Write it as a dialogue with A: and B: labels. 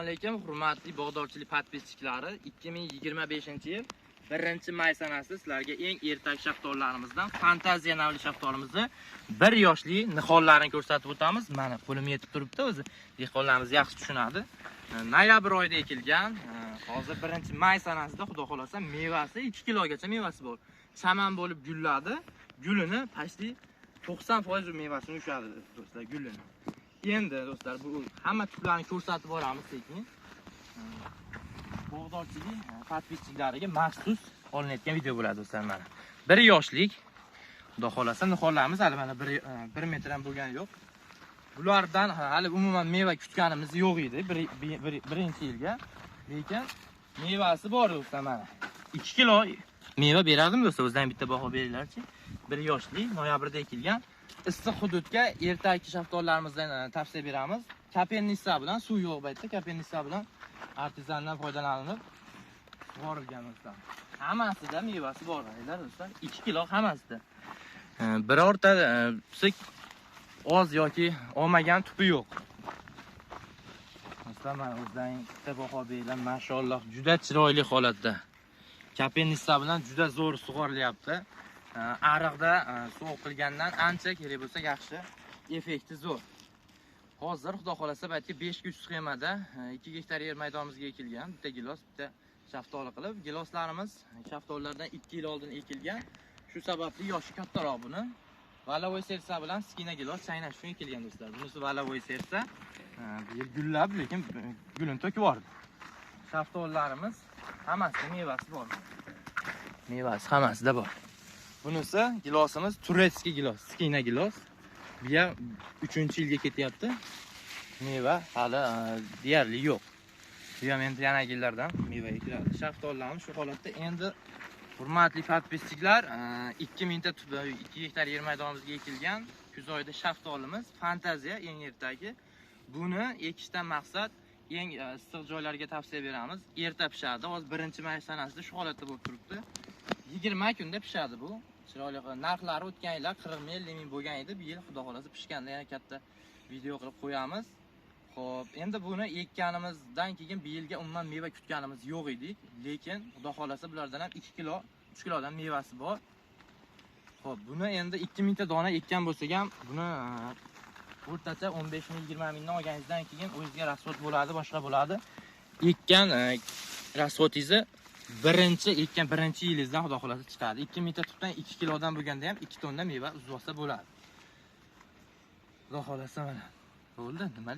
A: alaykum, hurmatli bog'dorchilik podpischiklari. 2025-yil 1-may sanasi sizlarga eng ertak shaftolilarimizdan Fantaziya navli shaftolimizni 1 yoshli nihollarini ko'rsatib o'tamiz. Mana qo'lim yetib turibdi, o'zi dehqonlarimiz yaxshi tushunadi. Noyabr oyida ekilgan. Hozir 1-may sanasida xudo xolasa mevasi 2 kilogacha mevasi bor. Chaman bo'lib gulladi. Gulini pashti 90% mevasini ushladi do'stlar, gulini. Endi do'stlar, bu hamma turlarini ko'rsatib boramiz sekin. Bog'dorchilik podpischiklariga maxsus olinayotgan video bo'ladi do'stlar mana. 1 yoshlik xudo xolasa nihollarimiz hali mana 1 metr ham bo'lgani yo'q. Bulardan hali umuman meva kutganimiz yo'q edi birinchi yilga. Lekin mevasi bor do'stlar mana. 2 kilo meva beradimi do'stlar? O'zdan bitta baho beringlarchi. 1 yoshli noyabrda ekilgan. Issiq hududga ertaki shaftolilarimizdan tavsiya beramiz. Kapennissa bilan suv yo'q paytda kapennissa bilan artizandan foydalanib sug'orilgan do'stlar. Hammasida mevasi bor do'stlar. 2 kilo hammasida. Birorta sik oz yoki olmagan tupi yo'q. Do'stlar, mana o'zdan bitta baho beringlar. Mashalloh, juda chiroyli holatda. Kapennissa bilan juda zo'r sug'orilyapti. Ariqda suv qilgandan ancha kerak bo'lsa yaxshi, effekti zo'r. Hozir xudo xolasa baytga 5 sxemada 2 gektar yer maydonimizga ekilgan. Bitta gilos, bitta shaftoli qilib, giloslarimiz shaftolilardan 2 yil oldin ekilgan. Shu sababli yoshi kattaroq buni. Valavoy sersa bilan skina gilos chaynash uchun ekilgan do'stlar. Bunisi valavoy sersa. Bu yil gullab, lekin gulini to'kib yubordi. Shaftolilarimiz hammasida mevasi bor. Mevasi hammasida bor. Bunisi gilosimiz turetskiy gilos, skina gilos. Bu ham 3-yilga ketyapti. Meva hali deyarli yo'q. Bu ham endi yana yillardan meva ekiladi. Shaftolilarimiz shu holatda. Endi hurmatli podpischilar, 2 gektar yer maydonimizga ekilgan kuz oyida shaftolimiz Fantaziya eng ertagi. Buni ekishdan maqsad eng issiq joylarga tavsiya beramiz. Erta pishadi. Hozir 1-may sanasida shu holatda bo'lib turibdi. 20 kunda pishadi bu. Chiroyli narxlari o'tgan yillar 40 ming, 50 ming bo'lgan edi. Bu yil xudo xolasa pishganda yana katta video qilib qo'yamiz. Xo'p, endi buni ekkanimizdan keyin bu yilga umuman meva kutganimiz yo'q edi, lekin xudo xolasa bulardan ham 2 kilo, 3 kilodan mevasi bor. Xo'p, buni endi 2000 ta dona ekkan bo'lsak ham, buni o'rtacha 15 ming, 20 mingdan olganingizdan keyin o'zingizga rasxod bo'ladi, boshqa bo'ladi. Ekkan rasxodingizni ekkan birinchi yilingizdan xudo xolasa chiqadi. 2000 ta tutdan 2 kilodan bo'lganda ham 2 tonna meva uzib olsa bo'ladi. Xudo xolasa mana. Bo'ldi, nima